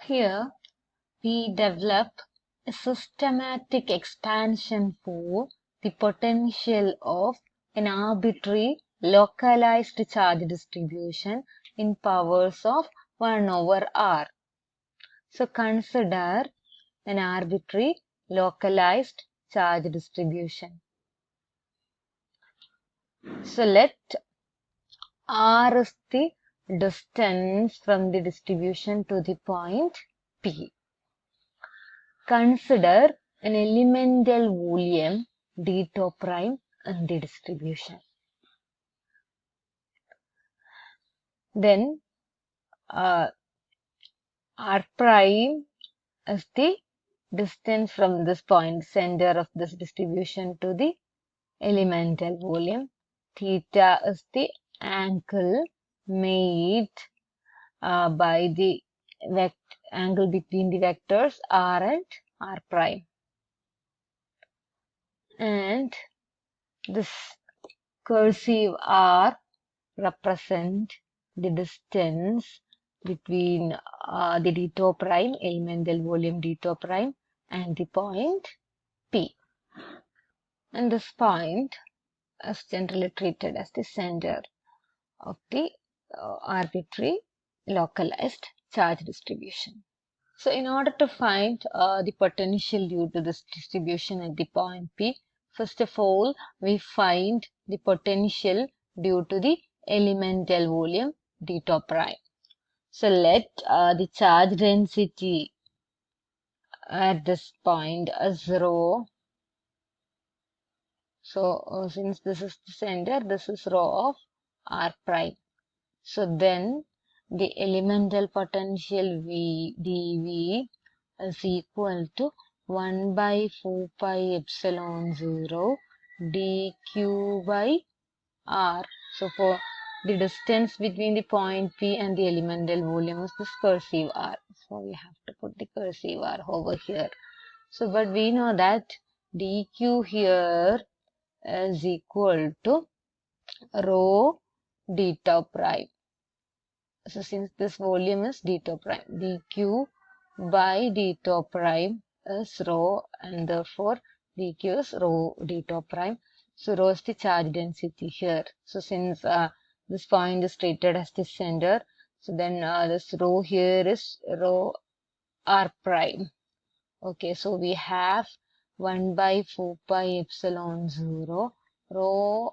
here we develop a systematic expansion for the potential of an arbitrary localized charge distribution in powers of 1 over r. So consider an arbitrary localized charge distribution. So let r is the distance from the distribution to the point P. Consider an elemental volume d tau prime in the distribution. Then r prime is the distance from this point, center of this distribution, to the elemental volume. Theta is the angle made by the angle between the vectors r and r prime. And this cursive r represent the distance between the d tau prime, elemental volume d tau prime, and the point P. And this point is generally treated as the center of the arbitrary localized charge distribution. So in order to find the potential due to this distribution at the point P, first of all, we find the potential due to the elemental volume d tau prime. So let the charge density at this point as rho. So since this is the center, this is rho of r prime. So then the elemental potential V dV is equal to 1 by 4 pi epsilon 0 dq by r. So for the distance between the point P and the elemental volume is this cursive r. So we have to put the cursive r over here. So but we know that dq here is equal to rho d tau prime. So since this volume is d tau prime, dq by d tau prime is rho, and therefore dq is rho d tau prime. So rho is the charge density here. So since this point is treated as the center, so then this rho here is rho r prime. Okay, so we have 1 by 4 pi epsilon 0 rho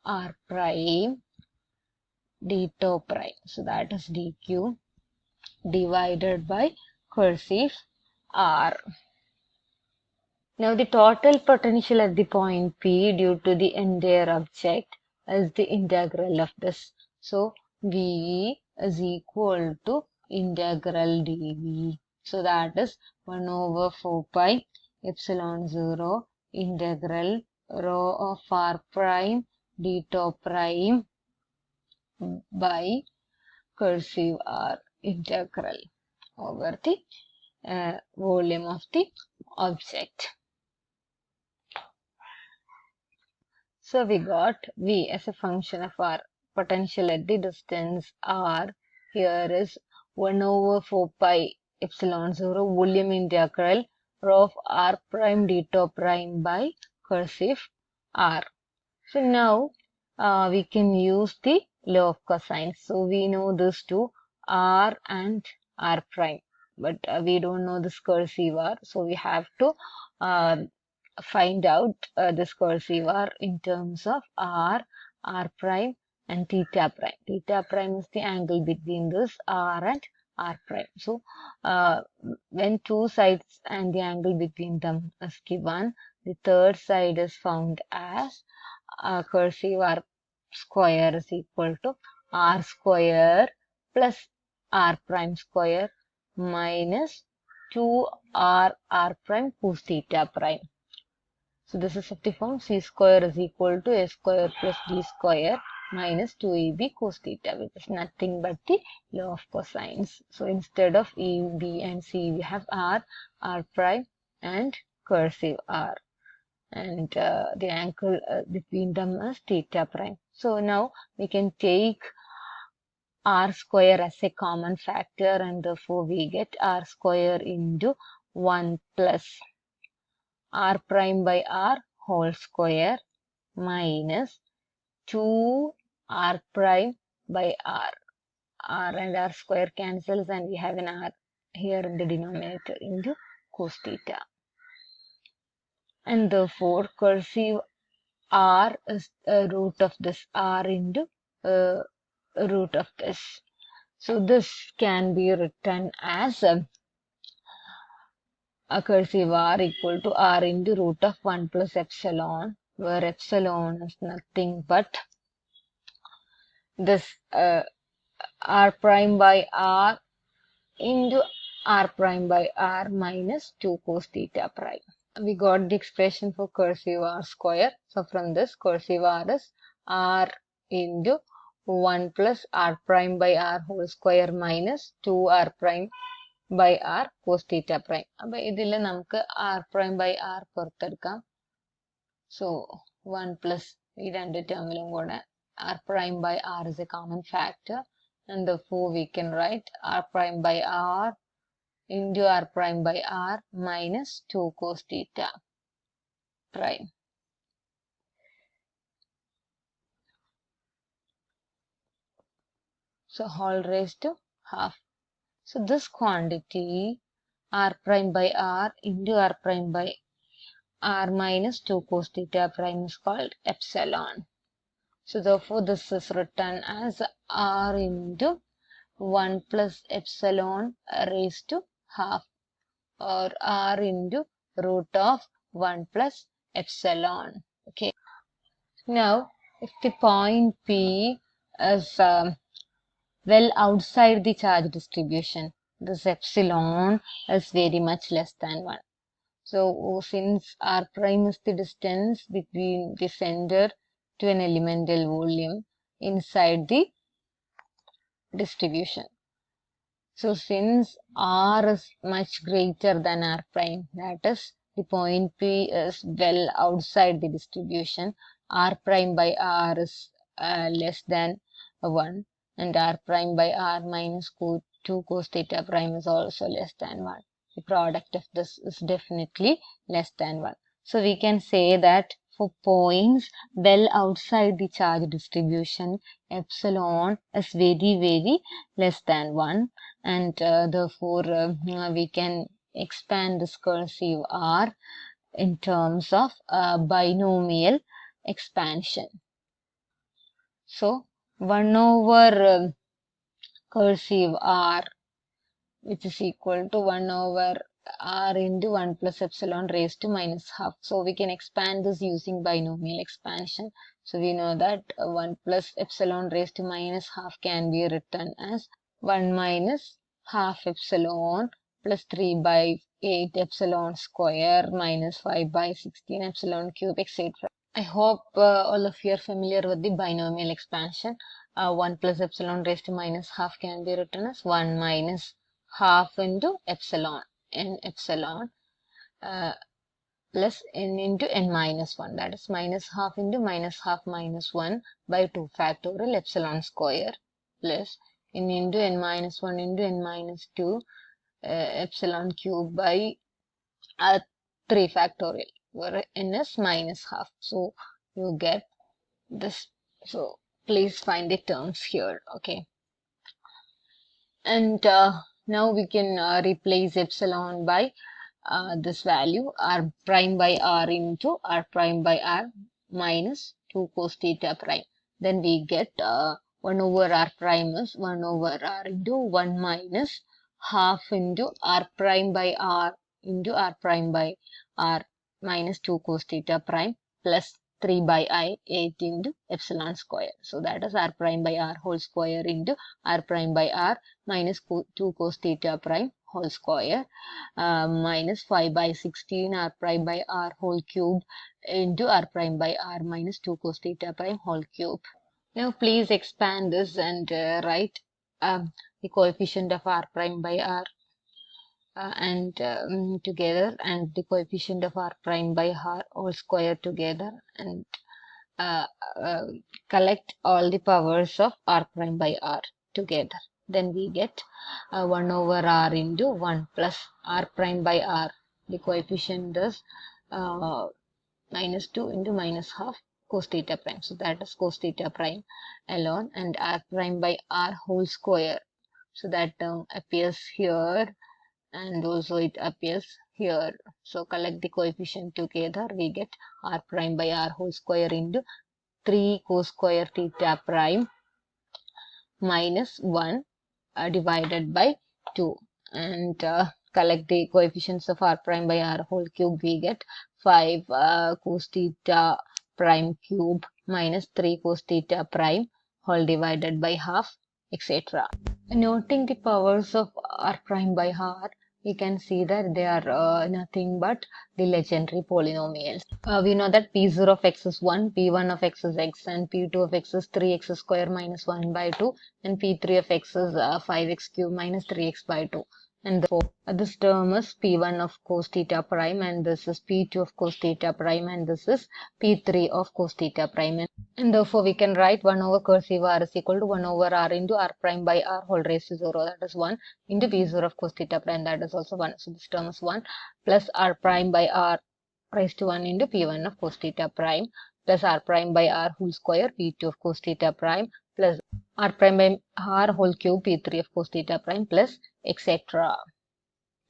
r prime d tau prime. So that is dq divided by cursive r. Now the total potential at the point P due to the entire object is the integral of this. So V is equal to integral dV. So that is 1 over 4 pi epsilon 0 integral rho of r prime d tau prime by cursive r integral over the volume of the object. So we got V as a function of our potential at the distance r. Here is 1 over 4 pi epsilon 0 volume integral rho of r prime d tau prime by cursive r. So now we can use the law of cosines. So we know these two, r and r prime, but we don't know this cursive r. So we have to find out this cursive r in terms of r prime and theta prime. Theta prime is the angle between this r and r prime. So when two sides and the angle between them is given, the third side is found as cursive r square is equal to r square plus r prime square minus 2r r prime cos theta prime. So this is of the form c square is equal to a square plus b square minus 2ab cos theta, which is nothing but the law of cosines. So instead of a, b and c, we have r prime and cursive r. And the angle between them is theta prime. So now we can take r square as a common factor, and therefore we get r square into 1 plus r prime by r whole square minus 2 r prime by r. R and r square cancels and we have an r here in the denominator into cos theta. And therefore cursive r is a root of this r into root of this. So this can be written as a cursive r equal to r into root of 1 plus epsilon, where epsilon is nothing but this r prime by r into r prime by r minus 2 cos theta prime. We got the expression for cursive r square. So from this, cursive r is r into 1 plus r prime by r whole square minus 2 r prime by r cos theta prime. അപ്പോൾ ഇതിൽ നമുക്ക് r prime by r പുറത്തെടുക്കാം. So 1 plus ഈ രണ്ട് ടേമിലും കൂടെ r prime by r is a common factor, and therefore we can write r prime by r into r prime by r minus 2 cos theta prime. So whole raised to half. So this quantity r prime by r into r prime by r minus 2 cos theta prime is called epsilon. So therefore this is written as r into 1 plus epsilon raised to half, or r into root of 1 plus epsilon. Okay. Now if the point P is well outside the charge distribution, this epsilon is very much less than 1. So since r prime is the distance between the center to an elemental volume inside the distribution. So since r is much greater than r prime, that is the point P is well outside the distribution, r prime by r is less than 1, and r prime by r minus 2 cos theta prime is also less than 1. The product of this is definitely less than 1. So we can say that for points well outside the charge distribution, epsilon is very less than 1, and therefore we can expand this cursive r in terms of binomial expansion. So 1 over cursive r, which is equal to 1 over r into 1 plus epsilon raised to minus half. So we can expand this using binomial expansion. So we know that 1 plus epsilon raised to minus half can be written as 1 minus half epsilon plus 3 by 8 epsilon square minus 5 by 16 epsilon cube, etc. I hope all of you are familiar with the binomial expansion. 1 plus epsilon raised to minus half can be written as 1 minus half into epsilon, n epsilon plus n into n minus 1, that is minus half into minus half minus 1 by 2 factorial epsilon square plus n into n minus 1 into n minus 2 epsilon cube by 3 factorial, where n is minus half. So you get this. So please find the terms here. Okay. And now we can replace epsilon by this value r prime by r into r prime by r minus 2 cos theta prime. Then we get 1 over r prime is 1 over r into 1 minus half into r prime by r into r prime by r minus 2 cos theta prime plus 3 by I 8 into epsilon square. So that is r prime by r whole square into r prime by r minus 2 cos theta prime whole square minus 5 by 16 r prime by r whole cube into r prime by r minus 2 cos theta prime whole cube. Now please expand this and write the coefficient of r prime by r and together, and the coefficient of r prime by r whole square together, and collect all the powers of r prime by r. together. Then we get 1 over r into 1 plus r prime by r. The coefficient is minus 2 into minus half cos theta prime. So that is cos theta prime alone, and r prime by r whole square. So that term appears here and also it appears here. So collect the coefficient together. We get r prime by r whole square into 3 cos square theta prime minus 1 divided by 2. And collect the coefficients of r prime by r whole cube. We get 5 cos theta prime cube minus 3 cos theta prime whole divided by half, etc. Noting the powers of r prime by r, we can see that they are nothing but the legendary polynomials. We know that p0 of x is 1, p1 of x is x, and p2 of x is 3x square minus 1 by 2, and p3 of x is 5x cube minus 3x by 2. And therefore, this term is p1 of cos theta prime, and this is p2 of cos theta prime, and this is p3 of cos theta prime. And therefore, we can write 1 over cursive r is equal to 1 over r into r prime by r whole raised to 0. That is 1 into p0 of cos theta prime. That is also 1. So this term is 1 plus r prime by r raised to 1 into p1 of cos theta prime plus r prime by r whole square p2 of cos theta prime plus r prime by r whole cube p3 of cos theta prime plus etc.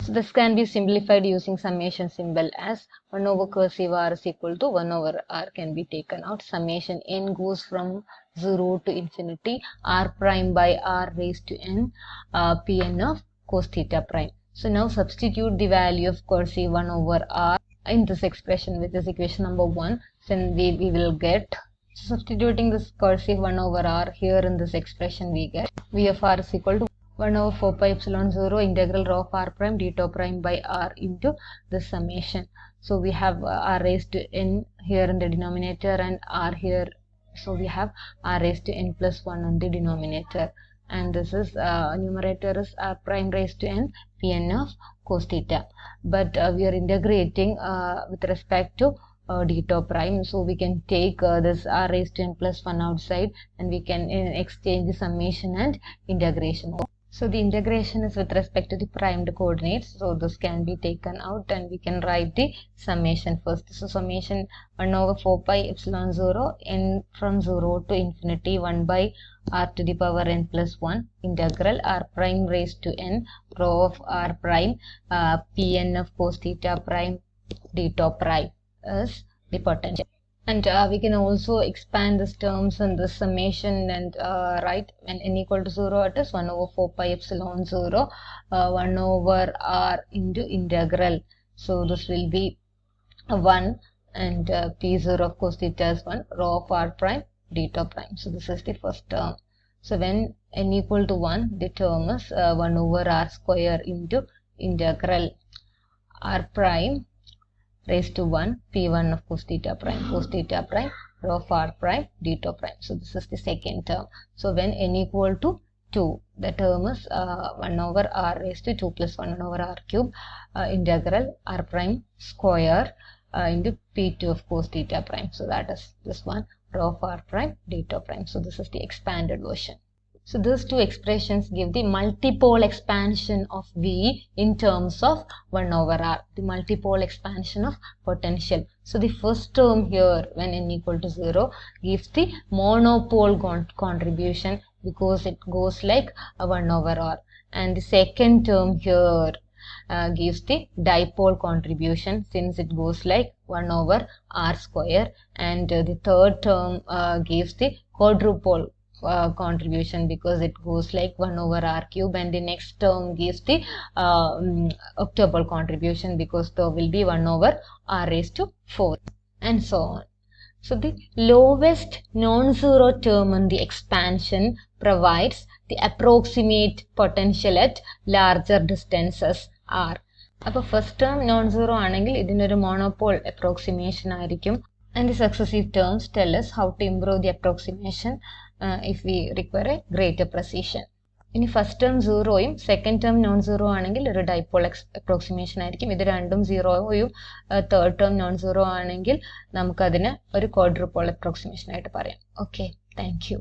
So this can be simplified using summation symbol as 1 over cursive r is equal to 1 over r can be taken out. Summation n goes from 0 to infinity r prime by r raised to n pn of cos theta prime. So now substitute the value of cursive 1 over r in this expression, which is equation number 1. Then we will get, substituting this cursive 1 over r here in this expression, we get v of r is equal to 1 over 4 pi epsilon 0 integral rho of r prime d tau prime by r into the summation. So we have r raised to n here in the denominator and r here. So we have r raised to n plus 1 on the denominator. And this is numerator is r prime raised to n pn of cos theta. But we are integrating with respect to d tau prime. So we can take this r raised to n plus 1 outside, and we can exchange the summation and integration. So the integration is with respect to the primed coordinates. So this can be taken out and we can write the summation first. So summation 1 over 4 pi epsilon 0 n from 0 to infinity 1 by r to the power n plus 1 integral r prime raised to n rho of r prime pn of cos theta prime d tau prime is the potential. And we can also expand these terms in the summation and write when n equal to 0 it is 1 over 4 pi epsilon 0 1 over r into integral. So this will be 1 and p0 of cos theta is 1 rho of r prime d tau prime. So this is the first term. So when n equal to 1, the term is 1 over r square into integral r prime raised to 1 p1 of cos theta prime rho of r prime d tau prime. So this is the second term. So when n equal to 2, the term is 1 over r raised to 2 plus 1 over r cube integral r prime square into p2 of cos theta prime. So that is this one rho of r prime d tau prime. So this is the expanded version. So these two expressions give the multipole expansion of V in terms of 1 over R, the multipole expansion of potential. So the first term here when n equal to 0 gives the monopole contribution because it goes like 1 over R. And the second term here gives the dipole contribution since it goes like 1 over R square. And the third term gives the quadrupole contribution because it goes like 1 over r cube, and the next term gives the octuple contribution because there will be 1 over r raised to 4 and so on. So the lowest non-zero term in the expansion provides the approximate potential at larger distances r. അപ്പോൾ first term non-zero ആണെങ്കിൽ ഇതിനൊരു monopole approximation ആയിരിക്കും. And the successive terms tell us how to improve the approximation if we require a greater precision. ഇനി first term സീറോയും second term non zero ആണെങ്കിൽ ഒരു dipole approximation ആയിരിക്കും. ഇത് രണ്ടും സീറോയും തേർഡ് ടേം നോൺ സീറോ ആണെങ്കിൽ നമുക്കതിന് ഒരു ക്വാഡ്രൂപോൾ അപ്രോക്സിമേഷൻ ആയിട്ട് പറയാം. Okay, thank U.